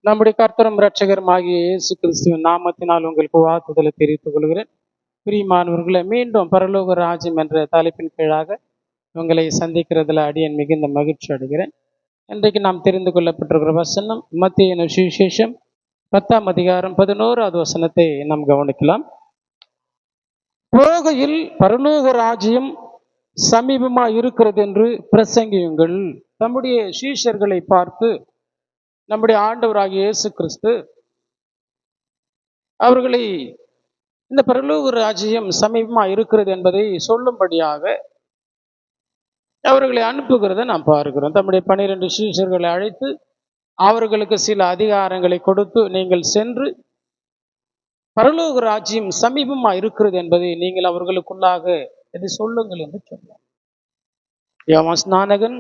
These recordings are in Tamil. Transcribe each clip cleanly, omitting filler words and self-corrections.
நம்முடைய கர்த்தரும் இரட்சகருமாகிய இயேசு கிறிஸ்துவின் நாமத்தினால் உங்களுக்கு வாழ்த்துதலை தெரிவித்துக் கொள்கிறேன். பிரியமானவர்களை, மீண்டும் பரலோக ராஜ்யம் என்ற தலைப்பின் கீழாக உங்களை சந்திக்கிறதுல அடியேன் மிகுந்த மகிழ்ச்சி அடைகிறேன். இன்றைக்கு நாம் தெரிந்து கொள்ளப்பட்டிருக்கிற வசனம் மத்தேயு சுவிசேஷம் 10ஆம் அதிகாரம் 11வது வசனத்தை நாம் கவனிக்கலாம். போகையில் பரலோக ராஜ்யம் சமீபமாக இருக்கிறது என்று பிரசங்கியுங்கள். நம்முடைய சீஷர்களை பார்த்து நம்முடைய ஆண்டவராகிய இயேசு கிறிஸ்து அவர்களை இந்த பரலோக ராஜ்யம் சமீபமா இருக்கிறது என்பதை சொல்லும்படியாக அவர்களை அனுப்புகிறத நாம் பார்க்கிறோம். தம்முடைய 12 சீஷர்களை அழைத்து அவர்களுக்கு சில அதிகாரங்களை கொடுத்து, நீங்கள் சென்று பரலோக ராஜ்யம் சமீபமா இருக்கிறது என்பதை நீங்கள் அவர்களுக்குள்ளாக இதை சொல்லுங்கள் என்று சொன்னார். யோவான் ஸ்நானகன்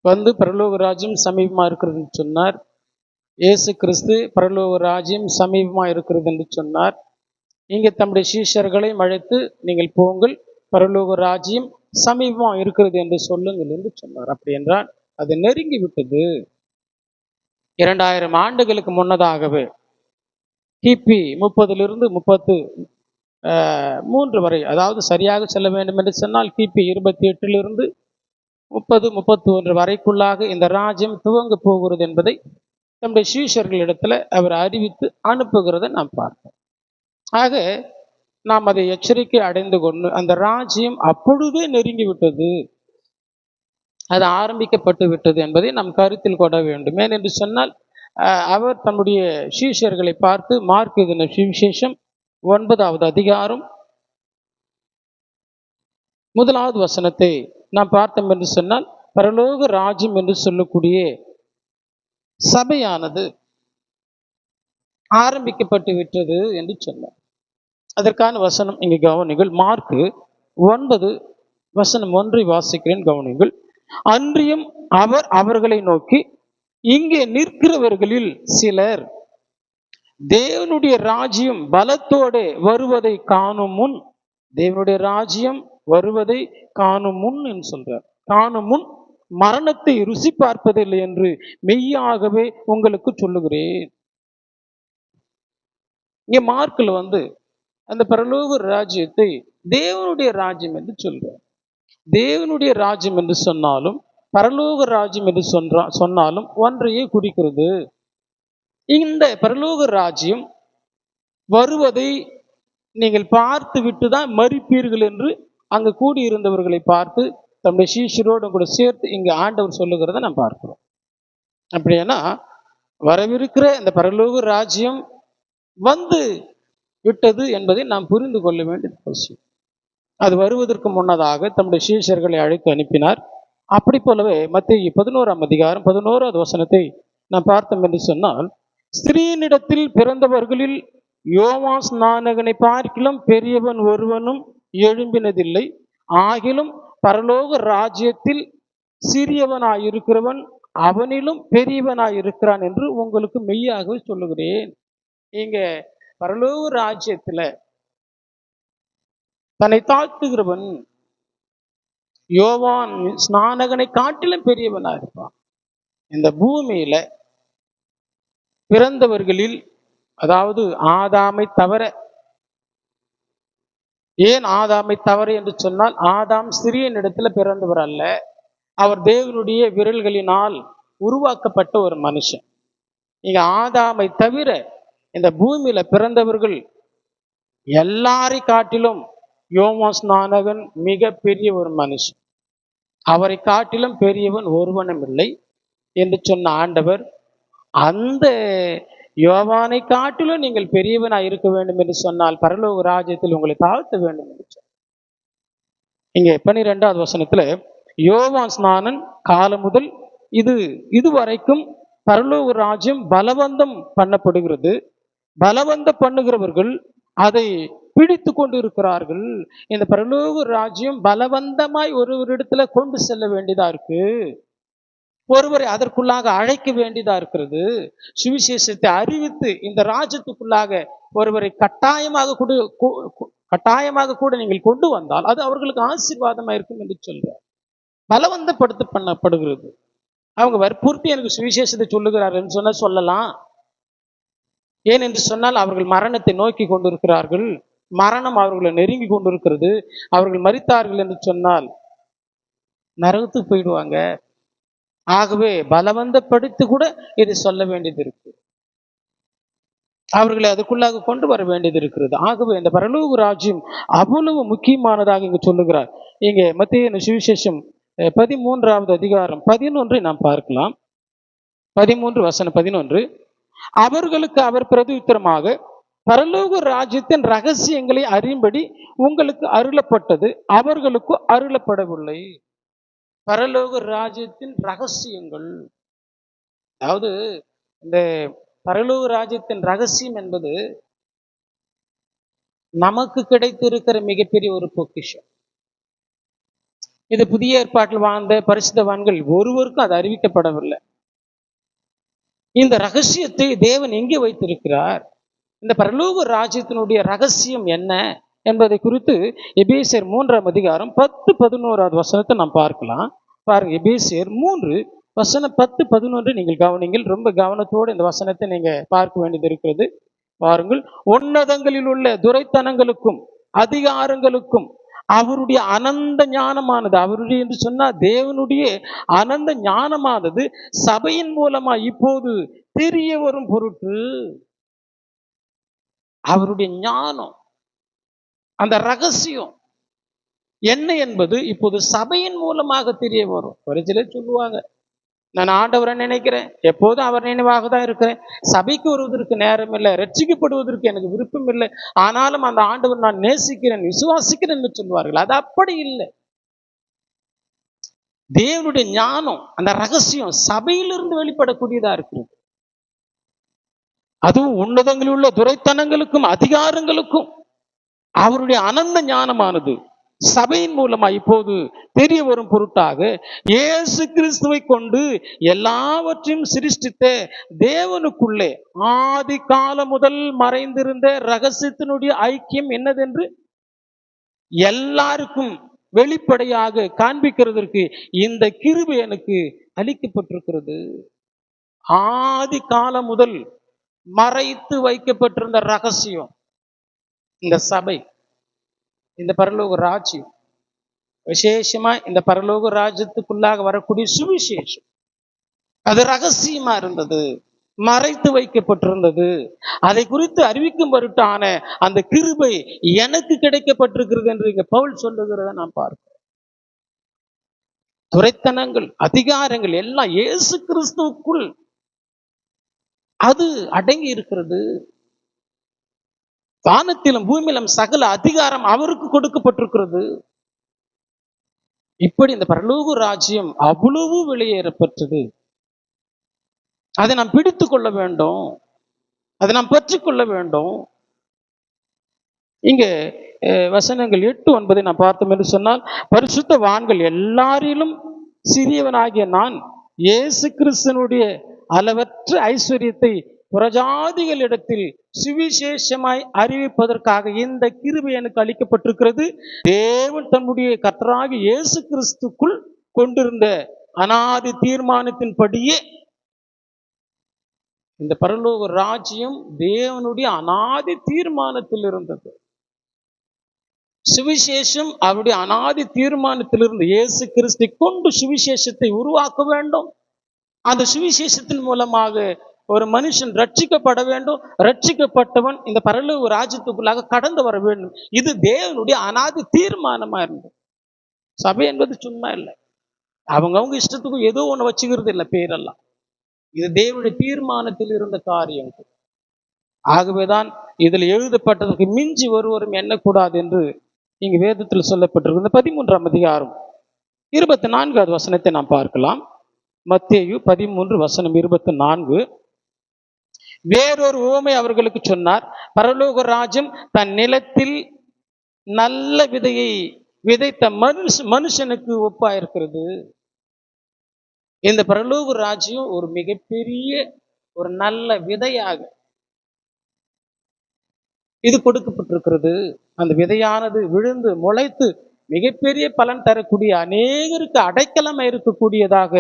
வந்து பரலோக ராஜ்யம் சமீபமா இருக்கிறது என்று சொன்னார். இயேசு கிறிஸ்து பரலோக ராஜ்யம் சமீபமா இருக்கிறது என்று சொன்னார். இங்கே தம்முடைய சீஷர்களை அழைத்து, நீங்கள் போங்கள், பரலோக ராஜ்யம் சமீபமா இருக்கிறது என்று சொல்லுங்கள் என்று சொன்னார். அப்படி என்றால் அது நெருங்கி விட்டது. 2000 ஆண்டுகளுக்கு முன்னதாகவே கிபி 30 33 வரை, அதாவது சரியாக சொல்ல வேண்டும் என்று சொன்னால் கிபி 28 30-31 வரைக்குள்ளாக இந்த ராஜ்யம் துவங்க போகிறது என்பதை நம்முடைய சீஷர்களிடத்துல அவர் அறிவித்து அனுப்புகிறத நாம் பார்ப்போம். ஆக நாம் அதை எச்சரிக்கை அடைந்து கொண்டு, அந்த ராஜ்யம் அப்பொழுதே நெருங்கி விட்டது, அது ஆரம்பிக்கப்பட்டு விட்டது என்பதை நாம் கருத்தில் கொள்ள வேண்டும். ஏனென்று சொன்னால் அவர் தம்முடைய சீஷர்களை பார்த்து மார்க் எழுதின சுவிசேஷம் 9வது அதிகாரம் 1வது வசனத்தை நாம் பார்த்தோம் என்று சொன்னால், பரலோக ராஜ்யம் என்று சொல்லக்கூடிய சபையானது ஆரம்பிக்கப்பட்டு விட்டது என்று சொன்னார். அதற்கான வசனம் இங்கு கவனிங்கள். மார்க் 9:1 வாசிக்கிறேன், கவனிங்கள். அன்றியும் அவர் அவர்களை நோக்கி, இங்கே நிற்கிறவர்களில் சிலர் தேவனுடைய ராஜ்யம் பலத்தோடு வருவதை காணும் முன், தேவனுடைய ராஜ்யம் வருவதை காணும் முன் என்று சொல்றார். காணும் முன் மரணத்தை ருசி பார்ப்பதில்லை என்று மெய்யாகவே உங்களுக்கு சொல்லுகிறேன். இங்க மார்க்கில் அந்த பரலோக ராஜ்யத்தை தேவனுடைய ராஜ்யம் என்று சொல்றார். தேவனுடைய ராஜ்யம் என்று சொன்னாலும் பரலோக ராஜ்யம் என்று சொன்னாலும் ஒன்றையே குறிக்கிறது. இந்த பரலோக ராஜ்யம் வருவதை நீங்கள் பார்த்து விட்டுதான் மரிப்பீர்கள் என்று அங்கு கூடியிருந்தவர்களை பார்த்து தம்முடைய சீஷரோடு கூட சேர்த்து இங்கு ஆண்டவர் சொல்லுகிறத நாம் பார்க்கிறோம். அப்படின்னா வரவிருக்கிற இந்த பரலோக ராஜ்யம் வந்து விட்டது என்பதை நாம் புரிந்து கொள்ள வேண்டியது அவசியம். அது வருவதற்கு முன்னதாக தம்முடைய சீஷர்களை அழைத்து அனுப்பினார். அப்படி போலவே மத்தேயு 11ஆம் அதிகாரம் 11வது வசனத்தை நாம் பார்த்தோம் என்று சொன்னால், ஸ்திரீனிடத்தில் பிறந்தவர்களில் யோவான் ஸ்நானகனை பார்க்கிலும் பெரியவன் ஒருவனும் எழும்பினதில்லை, ஆகிலும் பரலோக ராஜ்யத்தில் சிறியவனாயிருக்கிறவன் அவனிலும் பெரியவனாயிருக்கிறான் என்று உங்களுக்கு மெய்யாகவே சொல்லுகிறேன். இங்க பரலோக ராஜ்யத்துல தன்னை தாழ்த்துகிறவன் யோவான் ஸ்நானகனை காட்டிலும் பெரியவனா இருப்பான். இந்த பூமியில பிறந்தவர்களில், அதாவது ஆதாமை தவிர, ஏன் ஆதாமை தவறு என்று சொன்னால், ஆதாம் சிறியனிடத்துல பிறந்தவர் அல்ல, அவர் தேவனுடைய விரல்களினால் உருவாக்கப்பட்ட ஒரு மனுஷன். இங்க ஆதாமை தவிர இந்த பூமியில பிறந்தவர்கள் எல்லாரை காட்டிலும் யோவான் ஸ்நானகன் மிக பெரிய ஒரு மனுஷன். அவரை காட்டிலும் பெரியவன் ஒருவனும் இல்லை என்று சொன்ன ஆண்டவர், அந்த யோவானை காட்டிலும் நீங்கள் பெரியவனாய் இருக்க வேண்டும் என்று சொன்னால் பரலோக ராஜ்யத்தில் உங்களை தாழ்த்த வேண்டும் என்று சொன்னார். இங்க 12வது வசனத்துல, யோவான் ஸ்நானன் காலம் முதல் இதுவரைக்கும் பரலோக ராஜ்யம் பலவந்தம் பண்ணப்படுகிறது, பலவந்த பண்ணுகிறவர்கள் அதை பிடித்து கொண்டு இருக்கிறார்கள். இந்த பரலோக ராஜ்யம் பலவந்தமாய் ஒருவரிடத்துல கொண்டு செல்ல வேண்டியதா இருக்கு, ஒருவரை அதற்குள்ளாக அழைக்க வேண்டியதா இருக்கிறது. சுவிசேஷத்தை அறிவித்து இந்த ராஜ்யத்துக்குள்ளாக ஒருவரை கட்டாயமாக கூட நீங்கள் கொண்டு வந்தால் அது அவர்களுக்கு ஆசீர்வாதமா இருக்கும் என்று சொல்றார். பலவந்தப்படுத்த பண்ணப்படுகிறது. அவங்க வற்புறுத்தி எனக்கு சுவிசேஷத்தை சொல்லுகிறார்கள் சொன்ன சொல்லலாம். ஏன் என்று சொன்னால் அவர்கள் மரணத்தை நோக்கி கொண்டிருக்கிறார்கள், மரணம் அவர்களை நெருங்கி கொண்டிருக்கிறது. அவர்கள் மரித்தார்கள் என்று சொன்னால் நரகத்துக்கு போயிடுவாங்க. ஆகவே பலவந்தப்படுத்தி கூட இதை சொல்ல வேண்டியது இருக்கு, அவர்களை அதுக்குள்ளாக கொண்டு வர வேண்டியது இருக்கிறது. ஆகவே இந்த பரலோக ராஜ்யம் அவ்வளவு முக்கியமானதாக இங்கு சொல்லுகிறார். இங்க மத்தேயு சுவிசேஷம் 13வது அதிகாரம் 11 நாம் பார்க்கலாம். 13:11. அவர்களுக்கு அவர் பிரதியுத்தரமாக, பரலோக ராஜ்யத்தின் ரகசியங்களை அறியும்படி உங்களுக்கு அருளப்பட்டது, அவர்களுக்கு அருளப்படவில்லை. பரலோக ராஜ்யத்தின் ரகசியங்கள், அதாவது இந்த பரலோக ராஜ்யத்தின் ரகசியம் என்பது நமக்கு கிடைத்திருக்கிற மிகப்பெரிய ஒரு பொக்கிஷம். இது புதிய ஏற்பாட்டில் வாழ்ந்த பரிசுத்தவான்கள் ஒருவருக்கும் அது அறிவிக்கப்படவில்லை. இந்த ரகசியத்தை தேவன் எங்கே வைத்திருக்கிறார், இந்த பரலோக ராஜ்யத்தினுடைய ரகசியம் என்ன என்பதை குறித்து எபேசியர் 3ஆம் அதிகாரம் 10-11வது வசனத்தை நாம் பார்க்கலாம். பாருங்க, எபேசியர் 3:10-11 நீங்கள் கவனிங்கள். ரொம்ப கவனத்தோடு இந்த வசனத்தை நீங்க பார்க்க வேண்டியது இருக்கிறது. பாருங்கள், உன்னதங்களில் உள்ள துரைத்தனங்களுக்கும் அதிகாரங்களுக்கும் அவருடைய அனந்த ஞானமானது, அவருடைய என்று சொன்னா தேவனுடைய அனந்த ஞானமானது சபையின் மூலமா இப்போது தெரிய வரும் பொருட்டு, அவருடைய ஞானம், அந்த ரகசியம் என்ன என்பது இப்போது சபையின் மூலமாக தெரிய வரும். ஒரு சிலர் சொல்லுவாங்க, நான் ஆண்டவரை நினைக்கிறேன், எப்போதும் அவர் நினைவாக தான் இருக்கிறேன், சபைக்கு வருவதற்கு நேரம் இல்லை, ரட்சிக்கப்படுவதற்கு எனக்கு விருப்பம் இல்லை, ஆனாலும் அந்த ஆண்டவர் நான் நேசிக்கிறேன், விசுவாசிக்கிறேன் என்று சொல்வார்கள். அது அப்படி இல்லை. தேவனுடைய ஞானம், அந்த ரகசியம் சபையிலிருந்து வெளிப்படக்கூடியதா இருக்கிறது. அதுவும் உன்னதங்களில் உள்ள துரைத்தனங்களுக்கும் அதிகாரங்களுக்கும் அவருடைய அனந்த ஞானமானது சபையின் மூலமா இப்போது தெரிய வரும் பொருட்டாக, இயேசு கிறிஸ்துவை கொண்டு எல்லாவற்றையும் சிருஷ்டித்த தேவனுக்குள்ளே ஆதி காலம் முதல் மறைந்திருந்த ரகசியத்தினுடைய ஐக்கியம் என்னதென்று எல்லாருக்கும் வெளிப்படையாக காண்பிக்கிறதற்கு இந்த கிருபை எனக்கு அளிக்கப்பட்டிருக்கிறது. ஆதி காலம் முதல் மறைத்து வைக்கப்பட்டிருந்த ரகசியம் இந்த சபை, இந்த பரலோக ராஜ்யம், விசேஷமா இந்த பரலோக ராஜ்யத்துக்குள்ளாக வரக்கூடிய சுவிசேஷம், அது ரகசியமா இருந்தது, மறைத்து வைக்கப்பட்டிருந்தது. அதை குறித்து அறிவிக்கும் பொருட்டான அந்த கிருபை எனக்கு கிடைக்கப்பட்டிருக்கிறது என்று இங்க பவுல் சொல்லுகிறத நாம் பார்க்கிறோம். துரைத்தனங்கள் அதிகாரங்கள் எல்லாம் இயேசு கிறிஸ்துவுக்குள் அது அடங்கி இருக்கிறது. வானத்திலும் பூமியிலும் சகல அதிகாரம் அவருக்கு கொடுக்கப்பட்டிருக்கிறது. இப்படி இந்த பரலோக ராஜ்யம் அவ்வளவு வெளியேறப்பட்டது. அதை நாம் பிடித்து கொள்ள வேண்டும், அதை நாம் பற்றிக்கொள்ள வேண்டும். இங்க வசனங்கள் 8-9 நாம் பார்த்தோம் என்று சொன்னால், பரிசுத்தவான்கள் எல்லாரிலும் சிறியவனாகிய நான் இயேசு கிறிஸ்துவனுடைய அளவற்ற ஐஸ்வர்யத்தை புறஜாதிகளிடத்தில் சுவிசேஷமாய் அறிவிப்பதற்காக இந்த கிருபை எனக்கு அளிக்கப்பட்டிருக்கிறது. தேவன் தன்னுடைய கர்த்தராகிய இயேசு கிறிஸ்துக்குள் கொண்டிருந்த அனாதி தீர்மானத்தின்படியே இந்த பரலோக ராஜ்யம் தேவனுடைய அனாதி தீர்மானத்தில் இருந்தது. சுவிசேஷம் அவருடைய அனாதி தீர்மானத்திலிருந்து இயேசு கிறிஸ்தை கொண்டு சுவிசேஷத்தை உருவாக்க வேண்டும். அந்த சுவிசேஷத்தின் மூலமாக ஒரு மனுஷன் ரட்சிக்கப்பட வேண்டும். ரட்சிக்கப்பட்டவன் இந்த பரலோக ராஜ்யத்துக்குள்ளாக கடந்து வர வேண்டும். இது தேவனுடைய அனாதி தீர்மானமா இருந்தது. சபை என்பது சும்மா இல்லை, அவங்கவுங்க இஷ்டத்துக்கும் ஏதோ ஒண்ணு வச்சுக்கிறது இல்லை பேரெல்லாம். இது தேவனுடைய தீர்மானத்தில் இருந்த காரியங்கள். ஆகவேதான் இதில் எழுதப்பட்டதற்கு மிஞ்சி ஒருவரும் எண்ணக்கூடாது என்று இங்கு வேதத்தில் சொல்லப்பட்டிருக்கு. இந்த 13ஆம் அதிகாரம் 24வது வசனத்தை நாம் பார்க்கலாம். மத்தேயு 13:24. வேறொரு உவமை அவர்களுக்கு சொன்னார். பரலோக ராஜ்யம் தன் நிலத்தில் நல்ல விதையை விதைத்த மனுஷனுக்கு ஒப்பாயிருக்கிறது. இந்த பரலோக ராஜ்யம் ஒரு மிகப்பெரிய ஒரு நல்ல விதையாக இது கொடுக்கப்பட்டிருக்கிறது. அந்த விதையானது விழுந்து முளைத்து மிகப்பெரிய பலன் தரக்கூடிய, அநேகருக்கு அடைக்கலமா இருக்கக்கூடியதாக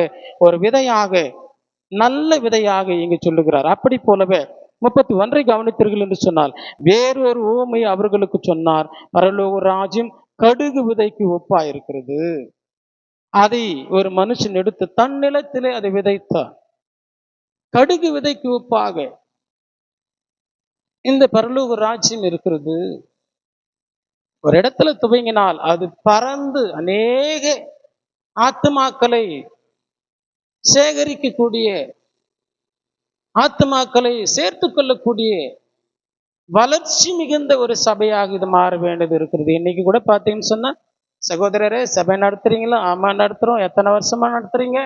ஒரு விதையாக, நல்ல விதையாக இங்கு சொல்லுகிறார். அப்படி போலவே 31 கவனித்தீர்கள் என்று சொன்னால், வேறொரு உவமை அவர்களுக்கு சொன்னார். பரலோக ராஜ்யம் கடுகு விதைக்கு ஒப்பா இருக்கிறது. அதை ஒரு மனுஷன் எடுத்து தன் நிலத்திலே அதை விதைத்தார். கடுகு விதைக்கு ஒப்பாக இந்த பரலோக ராஜ்யம் இருக்கிறது. ஒரு இடத்துல துவங்கினால் அது பறந்து அநேக ஆத்துமாக்களை சேகரிக்கக்கூடிய, ஆத்துமாக்களை சேர்த்து கொள்ளக்கூடிய வளர்ச்சி மிகுந்த ஒரு சபையாக இது மாற வேண்டியது இருக்கிறது. இன்னைக்கு கூட பார்த்தீங்கன்னு சொன்னா, சகோதரரே சபை நடத்துறீங்களா? ஆமா நடத்துறோம். எத்தனை வருஷமா நடத்துறீங்க?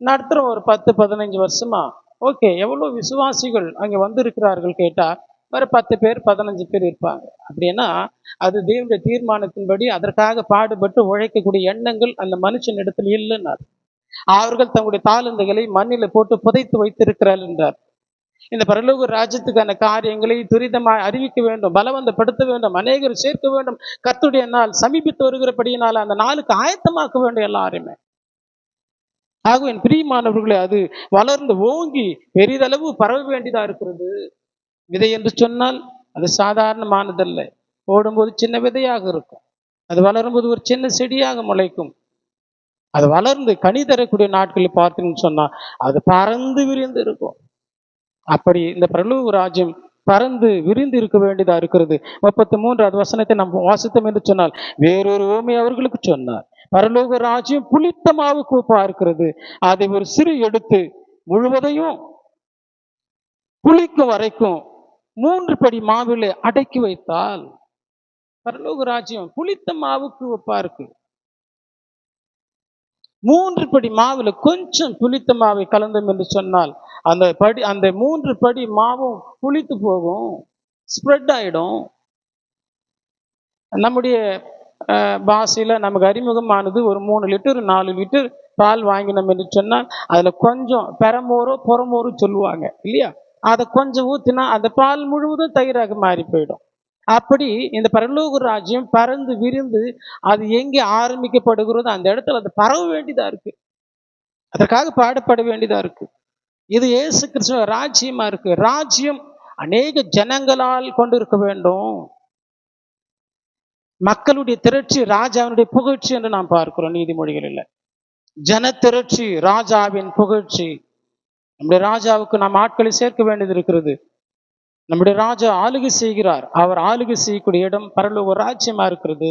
நடத்துறோம், ஒரு 10-15 வருஷமா. ஓகே, எவ்வளவு விசுவாசிகள் அங்கே வந்து இருக்கிறார்கள் கேட்டா, ஒரு 10 பேர் 15 பேர் இருப்பாங்க. அப்படின்னா அது தேவனுடைய தீர்மானத்தின்படி அதற்காக பாடுபட்டு உழைக்கக்கூடிய எண்ணங்கள் அந்த மனுஷன் இடத்துல இல்லைன்னார். அவர்கள் தங்களுடைய தாளந்துகளை மண்ணில போட்டு புதைத்து வைத்திருக்கிறார்கள் என்றார். இந்த பரலோக ராஜ்யத்துக்கான காரியங்களை துரிதமாய் அறிவிக்க வேண்டும், பலவந்தப்படுத்த வேண்டும், அநேகர் சேர்க்க வேண்டும். கர்த்தருடைய நாள் சமீபித்து வருகிறபடியினால் அந்த நாளுக்கு ஆயத்தமாக்க வேண்டும் எல்லாருமே. ஆகும் என் பிரியமானவர்களே, அது வளர்ந்து ஓங்கி பெரிதளவு பரவ வேண்டியதா இருக்கிறது. விதை என்று சொன்னால் அது சாதாரணமானதல்ல. ஓடும்போது சின்ன விதையாக இருக்கும், அது வளரும்போது ஒரு சின்ன செடியாக முளைக்கும். அது வளர்ந்து கனி தரக்கூடிய நாட்களில் பார்த்தீங்கன்னு சொன்னா அது பறந்து விரிந்து இருக்கும். அப்படி இந்த பரலோக ராஜ்யம் பறந்து விரிந்து இருக்க வேண்டியதா இருக்கிறது. 33வது வசனத்தை நாம் வாசித்தோம் என்று சொன்னால், வேறொரு உவமை அவர்களுக்கு சொன்னார். பரலோக ராஜ்யம் புளித்த மாவுக்கு ஒப்பா இருக்கிறது. அதை ஒரு சிறு எடுத்து முழுவதையும் புளிக்கும் வரைக்கும் 3 படி மாவிலே அடக்கி வைத்தால், பரலோக ராஜ்யம் புளித்த மாவுக்கு ஒப்பா இருக்கு. 3 படி மாவுல கொஞ்சம் புளித்த மாவை கலந்தோம் என்று சொன்னால் அந்த 3 படி மாவும் புளித்து போகும், ஸ்ப்ரெட் ஆயிடும். நம்முடைய பாஷையில நமக்கு அறிமுகமானது ஒரு 3 லிட்டர் 4 லிட்டர் பால் வாங்கினோம் என்று சொன்னால் அதுல கொஞ்சம் பெரமோரோ புறமோரோ சொல்லுவாங்க இல்லையா, அதை கொஞ்சம் ஊத்தினா அந்த பால் முழுவதும் தயிராக மாறி போயிடும். அப்படி இந்த பரலோக ராஜ்யம் பறந்து விரிந்து அது எங்கே ஆரம்பிக்கப்படுகிறதோ அந்த இடத்துல அது பரவ வேண்டியதா இருக்கு. அதற்காக பாடப்பட வேண்டியதா இருக்கு. இது இயேசு கிறிஸ்துவ ராஜ்யமா இருக்கு. ராஜ்யம் அநேக ஜனங்களால் கொண்டு இருக்க வேண்டும். மக்களுடைய திரட்சி ராஜாவினுடைய புகழ்ச்சி என்று நாம் பார்க்கிறோம் நீதிமொழிகளில். ஜன திரட்சி ராஜாவின் புகழ்ச்சி. நம்முடைய ராஜாவுக்கு நாம் ஆட்களை சேர்க்க வேண்டியது இருக்கிறது. நம்முடைய ராஜா ஆளுகை செய்கிறார். அவர் ஆளுகை செய்யக்கூடிய இடம் பரலோக ராஜ்யமா இருக்கிறது.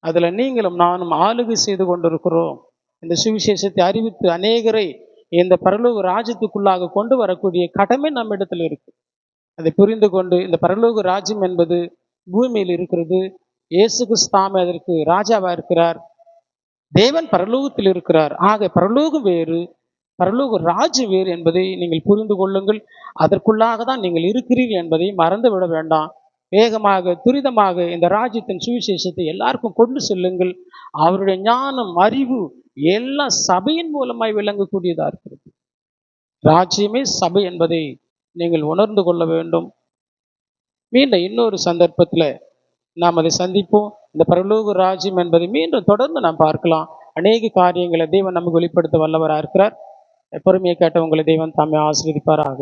அதுல நீங்களும் நானும் ஆளுகை செய்து கொண்டிருக்கிறோம். இந்த சுவிசேஷத்தை அறிவித்து அநேகரை இந்த பரலோக ராஜ்யத்துக்குள்ளாக கொண்டு வரக்கூடிய கடமை நம்ம இடத்துல இருக்கு. அதை புரிந்து கொண்டு இந்த பரலோக ராஜ்யம் என்பது பூமியில் இருக்கிறது. இயேசு கிறிஸ்து அதற்கு ராஜாவா இருக்கிறார். தேவன் பரலோகத்தில் இருக்கிறார். ஆக பரலோகம் வேறு, பரலோக ராஜ்யம் வேறு என்பதை நீங்கள் புரிந்து கொள்ளுங்கள். அதற்குள்ளாக தான் நீங்கள் இருக்கிறீர்கள் என்பதை மறந்து விட வேண்டாம். வேகமாக துரிதமாக இந்த ராஜ்யத்தின் சுவிசேஷத்தை எல்லாருக்கும் கொண்டு செல்லுங்கள். அவருடைய ஞானம் அறிவு எல்லாம் சபையின் மூலமாய் விளங்கக்கூடியதா இருக்கிறது. ராஜ்யமே சபை என்பதை நீங்கள் உணர்ந்து கொள்ள வேண்டும். மீண்டும் இன்னொரு சந்தர்ப்பத்தில் நாம் அதை சந்திப்போம். இந்த பரலோக ராஜ்யம் என்பதை மீண்டும் தொடர்ந்து நாம் பார்க்கலாம். அநேக காரியங்களை தேவன் நமக்கு வெளிப்படுத்த வல்லவராக இருக்கிறார். பொறுமையை கேட்ட உங்களை தேவன் தாமே ஆசீர்வதிப்பாராக.